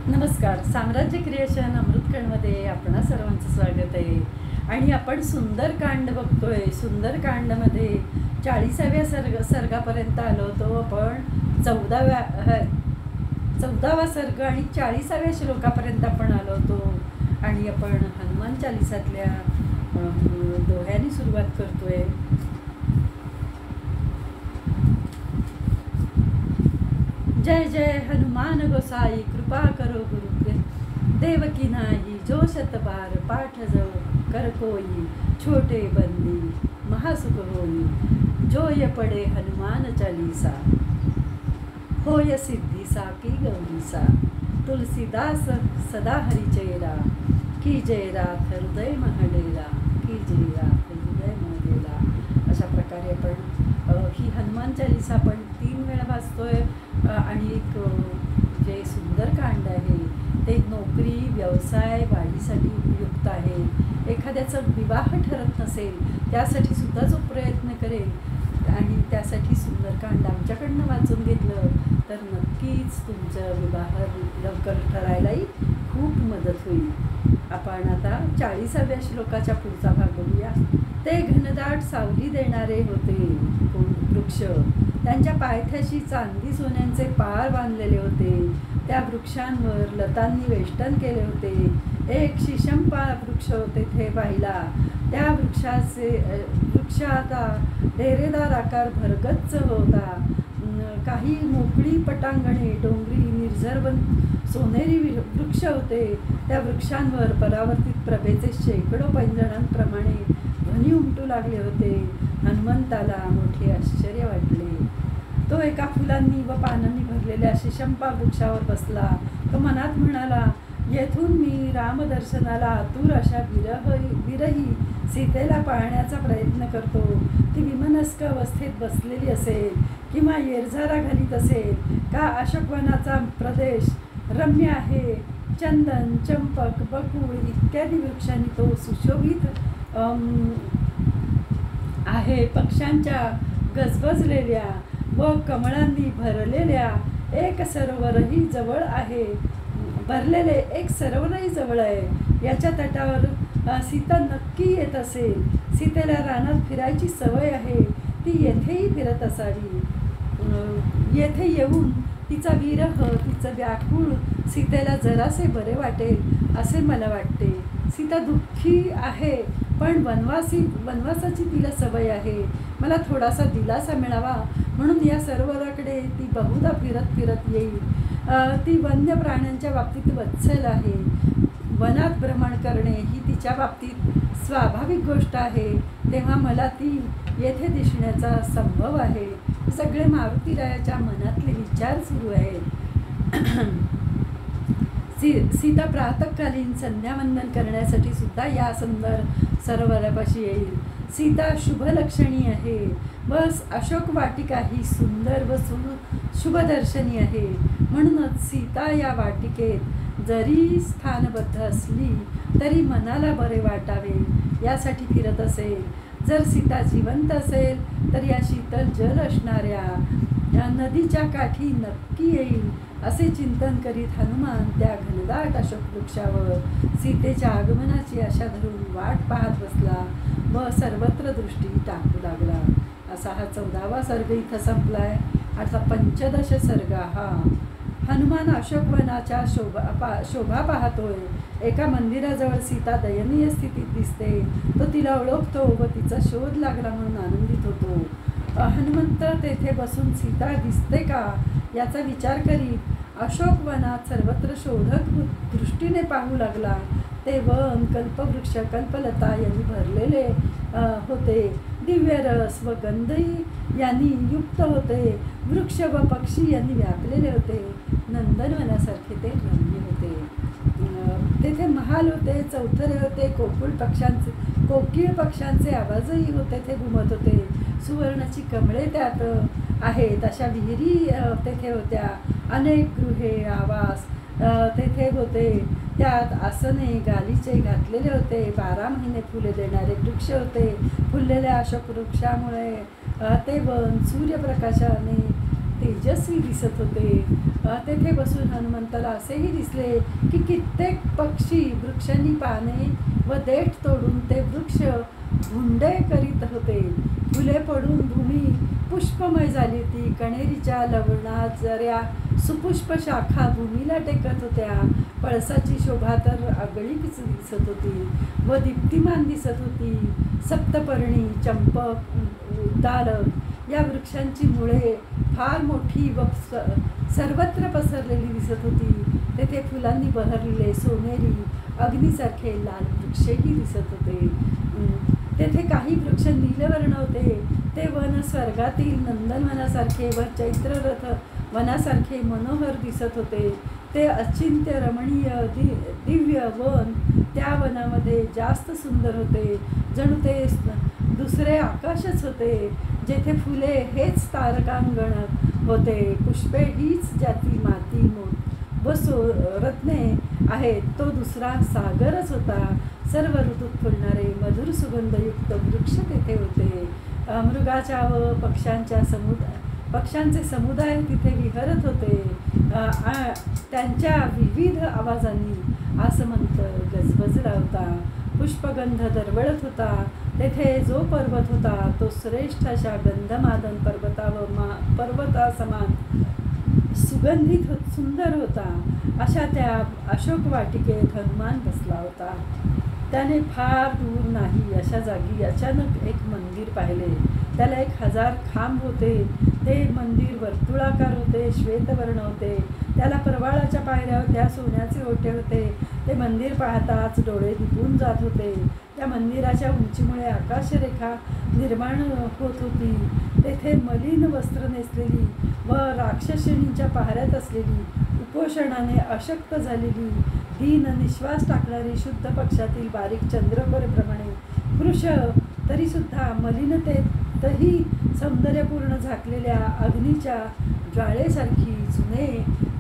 नमस्कार. साम्राज्य क्रिएशन अमृतकणमध्ये आपणा सर्वांचं स्वागत आहे. आणि आपण सुंदरकांड बघतोय. सुंदरकांडमध्ये 40व्या सर्गापर्यंत आलो होतो आपण. 14वा सर्ग आणि 40व्या श्लोकापर्यंत आपण आलो होतो. आणि आपण हनुमान चालिसातल्या दोह्याने सुरुवात करतोय. जय जय हनुमान गोसाई, कृपा करो गुरु देवकी नाही, जो शतबार पाठ जो कर कोई, छोटे बंदी महासुख होई, जो ये पडे हनुमान चालीसा, होय सिद्धीसा की गौरीसा, तुलसीदास सदा हरिचेरा, की जय राथ हृदय महडेला, की जय राथ हृदय महडेला. अशा प्रकारे आपण ही हनुमान चालीसा आपण 3 वेळा वाचतोय. आणि एक जे सुंदरकांड आहे ते नोकरी व्यवसाय वाढीसाठी उपयुक्त आहे. एखाद्याचा विवाह ठरत नसेल त्यासाठी सुद्धा जो प्रयत्न करेल आणि त्यासाठी सुंदरकांड आमच्याकडनं वाचून घेतलं तर नक्कीच तुमचं विवाह लवकर ठरायलाही खूप मदत होईल. आपण आता 40व्या श्लोकाच्या पुढचा भाग बघूया. ते घनदाट सावली देणारे होते वृक्ष, त्यांच्या पायथ्याशी चांदी सोन्यांचे पार बांधलेले होते. त्या वृक्षांवर लतांनी वेष्टन केले होते. एक शिशंपा वृक्ष तेथे पाहिला. त्या वृक्षाचा डेरेदार आकार भरगच्च होता. काही मोकळी पटांगणे, डोंगरी, निर्झरवन सोनेरी वृक्ष होते. त्या वृक्षांवर परावर्तित प्रभेचे शेकडो पैंजणांप्रमाणे ध्वनी उमटू लागले होते. हनुमंताला मोठे आश्चर्य वाटले. तो एका फुलांनी व पानांनी भरलेल्या शिशंपा वृक्षावर बसला. तो मनात म्हणाला, येथून मी रामदर्शनाला आतुर अशा विरही सीतेला पाहण्याचा प्रयत्न करतो. ती विमनस्क अवस्थेत बसलेली असेल किंवा येरझारा घालीत असेल का? अशोकवनाचा प्रदेश रम्य आहे. चंदन, चंपक, बकुळ इत्यादी वृक्षांनी तो सुशोभित आहे. पक्ष्यांच्या गजबजलेल्या व कमळांनी भरलेल्या एक सरोवरही जवळ आहे. भरलेले एक सरोवरही जवळ आहे. याच्या तटावर सीता नक्की येत असेल. सीतेला रानात फिरायची सवय आहे. ती येथेही फिरत असावी. येथे येऊन तिचा विरह, तिचं व्याकुळ सीतेला जरासे बरे वाटेल असे मला वाटते. सीता दुःखी आहे पण वनवासाची तिला सवय आहे. मला थोडासा दिलासा मिळावा म्हणून या सरोवराकडे ती बहुधा फिरत फिरत येईल. ती वन्य प्राण्यांच्या बाबतीत वत्सल आहे. वनात भ्रमण करणे ही तिच्या बाबतीत स्वाभाविक गोष्ट आहे. तेव्हा मला ती येथे दिसण्याचा संभव आहे. सगळे मारुतीरायाच्या मनातले विचार सुरू आहेत. सीता प्रातःकालीन संध्यावंदन करण्यासाठी सुद्धा या सुंदर सरोवरापाशी येईल. सीता शुभलक्षणी आहे. बस अशोक वाटिका ही सुंदर व शुभदर्शनी आहे. म्हणूनच सीता या वाटिकेत जरी स्थानबद्ध असली तरी मनाला बरे वाटावे यासाठी फिरत असेल. जर सीता जिवंत असेल तर या शीतल जल असणाऱ्या या नदीच्या काठी नक्की येईल असे चिंतन करीत हनुमान त्या घनदाट अशोक वृक्षावर सीतेच्या आगमनाची आशा धरून वाट पाहत बसला व सर्वत्र दृष्टी टाकू लागला. असा हा 14वा सर्ग इथं संपलाय. आता 15 सर्ग हा. हनुमान अशोकवनाच्या शोभा पाहतोय. एका मंदिराजवळ सीता दयनीय स्थितीत दिसते. तो तिला ओळखतो व तिचा शोध लागला म्हणून आनंदित होतो. हनुमंत तेथे बसून सीता दिसते का याचा विचार करीत अशोकवनात सर्वत्र शोधक दृष्टीने पाहू लागला. ते वन कल्पवृक्ष कल्पलता यांनी भरलेले होते. दिव्य रस व गंधही यांनी युक्त होते. वृक्ष व पक्षी यांनी व्यापलेले होते. नंदनवनासारखे ते रम्य होते. तेथे महाल होते, चौथरे होते, कोकिळ पक्ष्यांचे आवाजही होते ते घुमत होते. सुवर्णाची कमळे त्यात आहेत अशा विहिरी तेथे होत्या. अनेक गृहे आवास तेथे होते. त्यात आसने गालीचे घातलेले होते. 12 महिने फुले देणारे वृक्ष होते. फुललेल्या अशोक वृक्षामुळे ते वन सूर्यप्रकाशाने तेजस्वी दिसत होते. तेथे बसून हनुमंताला असेही दिसले की कित्येक पक्षी वृक्षांनी पाने व देठ तोडून ते वृक्ष भुंडे करीत होते. फुले पडून भूमी पुष्पमय झाली होती. कण्हेरीच्या लवणाजऱ्या सुपुष्प शाखा भूमीला टेकत होत्या. पळसाची शोभा तर आगळीच दिसत होती व दीप्तिमान दिसत होती. सप्तपर्णी, चंपक, उद्दालक या वृक्षांची मुळे फार मोठी व सर्वत्र पसरलेली दिसत होती. तेथे फुलांनी बहरलेले सोनेरी अग्नीसारखे लाल वृक्षही दिसत होते. तेथे काही वृक्ष नीलवर्ण होते. ते वन स्वर्गातील नंदनवनासारखे व चैत्ररथ वनासारखे मनोहर दिसत होते. ते अचिंत्य रमणीय दिव्य वन त्या वनामध्ये जास्त सुंदर होते. जणू ते दुसरे आकाशच होते, जेथे फुले हेच तारकांगण होते, पुष्पे हीच जाती माती व रत्ने आहेत, तो दुसरा सागरच होता. सर्व ऋतूत फुलणारे मधुर सुगंधयुक्त वृक्ष तेथे होते. मृगाच्या व पक्ष्यांचे समुदाय तिथे विहरत होते. त्यांच्या विविध आवाजांनी आसमंत गजबजला होता. पुष्पगंध दरवळत होता. तेथे जो पर्वत होता तो श्रेष्ठ अशा गंधमादन पर्वतासमान सुगंधित सुंदर होता. अशा त्या अशोक वाटिकेत हनुमान बसला होता. त्याने फार दूर नाही अशा जागी अचानक एक मंदिर पाहिले. त्याला 1000 खांब होते. ते मंदिर वर्तुळाकार होते, श्वेतवर्ण होते. त्याला परवाळाच्या पायऱ्या होत्या, सोन्याचे ओटे होते. ते मंदिर पाहताच डोळे दिपून जात होते. त्या मंदिराच्या उंचीमुळे आकाशरेखा निर्माण होत होती. तेथे मलिन वस्त्र नेसलेली व राक्षसिणीच्या पहाऱ्यात असलेली, उपोषणाने अशक्त झालेली, दीन निश्वास टाकणारी शुद्ध पक्षातील बारीक चंद्रकोरप्रमाणे पुरुष, तरीसुद्धा मलिनतेतही सौंदर्यपूर्ण झाकलेल्या अग्नीच्या ज्वाळेसारखी जुने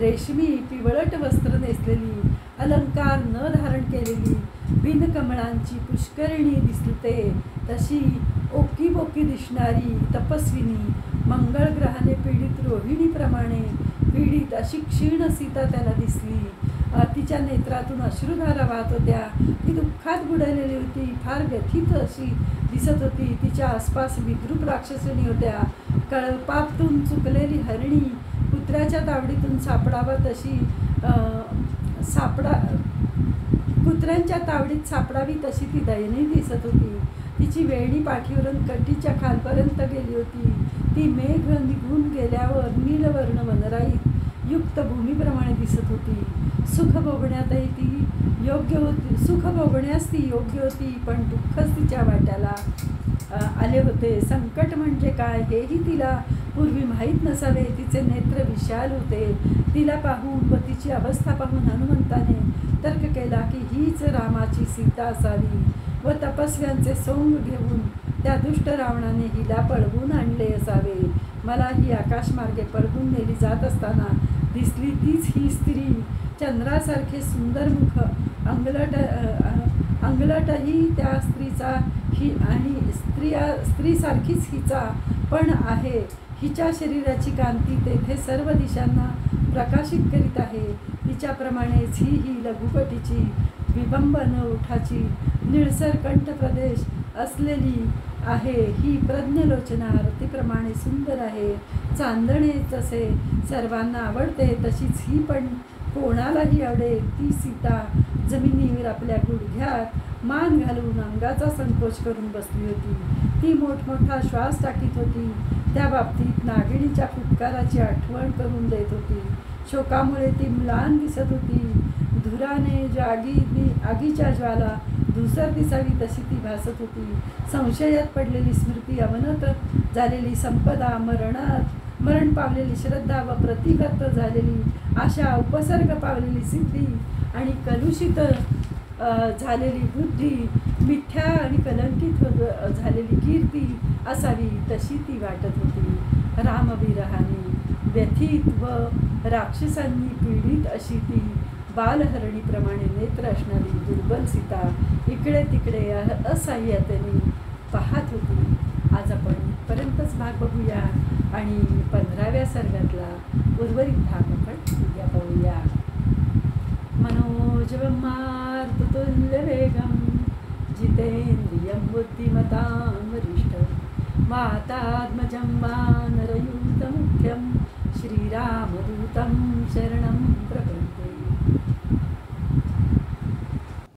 रेशमी पिवळट वस्त्र नेसलेली, अलंकार न धारण केलेली, बिनकमळांची पुष्करिणी दिसते तशी ओकीबोकी दिसणारी तपस्विनी, मंगळ ग्रहाने पीडित रोहिणीप्रमाणे पीडित अशी क्षीण सीता त्याला दिसली. तिच्या नेत्रातून अश्रुधारा वाहत होत्या. ती दुःखात बुडालेली होती, फार व्यथित अशी दिसत होती. तिच्या आसपास विद्रूप राक्षसिणी होत्या. कळपातून चुकलेली हरणी कुत्र्याच्या तावडीतून कुत्र्यांच्या तावडीत सापडावी तशी ती दयनीय दिसत होती. तिची वेणी पाठीवरून कटीच्या खालपर्यंत गेली होती. ती मेघ निघून गेल्यावर नीलवर्ण वनराईत युक्त भूमीप्रमाणे दिसत होती. सुख भोगण्यास ती योग्य होती, पण दुःखच तिच्या वाट्याला आले होते. संकट म्हणजे काय हेही तिला पूर्वी माहीत नसावे. तिचे नेत्र विशाल होते. तिला पाहून व तिची अवस्था पाहून हनुमंताने तर्क केला की हीच रामाची सीता असावी व तपस्व्यांचे सोंग घेऊन त्या दुष्ट रावणाने हिला पळवून आणले असावे. मला ही आकाशमार्गे पळवून नेली जात असताना दिसली तीच ही स्त्री. चंद्रासारखे सुंदर मुख, अंगलटही त्या स्त्रीचा ही आणि स्त्रीसारखीच हिचा पण आहे. हिच्या शरीराची कांती तेथे सर्व दिशांना प्रकाशित करीत आहे. तिच्याप्रमाणेच ही लघुपटीची, विबंबन ओठाची, निळसर कंठ प्रदेश असलेली आहे. ही प्रज्ञलोचना रतीप्रमाणे सुंदर आहे. चांदणे जसे सर्वांना आवडते तशीच ही पण कोणालाही आवडेल. ती सीता जमिनीवर आपल्या गुडघ्यात मान घालून अंगाचा संकोच करून बसली होती. ती मोठमोठा श्वास टाकीत होती. त्या बाबतीत नागिणीच्या फुटकाराची आठवण करून देत होती. शोकामुळे ती म्लान दिसत होती. धुराने आगीच्या ज्वाला धुसर दिसावी तशी ती भासत होती. संशयात पडलेली स्मृती, अवनत झालेली संपदा, मरण पावलेली श्रद्धा व प्रतिगत झालेली आशा, उपसर्ग पावलेली सिद्धी आणि कलुषित झालेली बुद्धी, मिथ्या आणि कलंकित झालेली कीर्ती असावी तशी ती वाटत होती. रामविरहाने व्यथित व राक्षसांनी पीडित अशी ती बालहरणीप्रमाणे नेत्र असणारी दुर्बल सीता इकडे तिकडे असहाय्यतेने पाहत होती. आज आपण इथपर्यंतच भाग बघूया. आणि 15व्या सर्गातला उर्वरित भाग आपण उद्या पाहूया. मनोजवं मारुततुल्यवेगं जितेन्द्रियं बुद्धिमतां वरिष्ठं वातात्मजं वानरयूथमुख्यं श्रीरामदूतं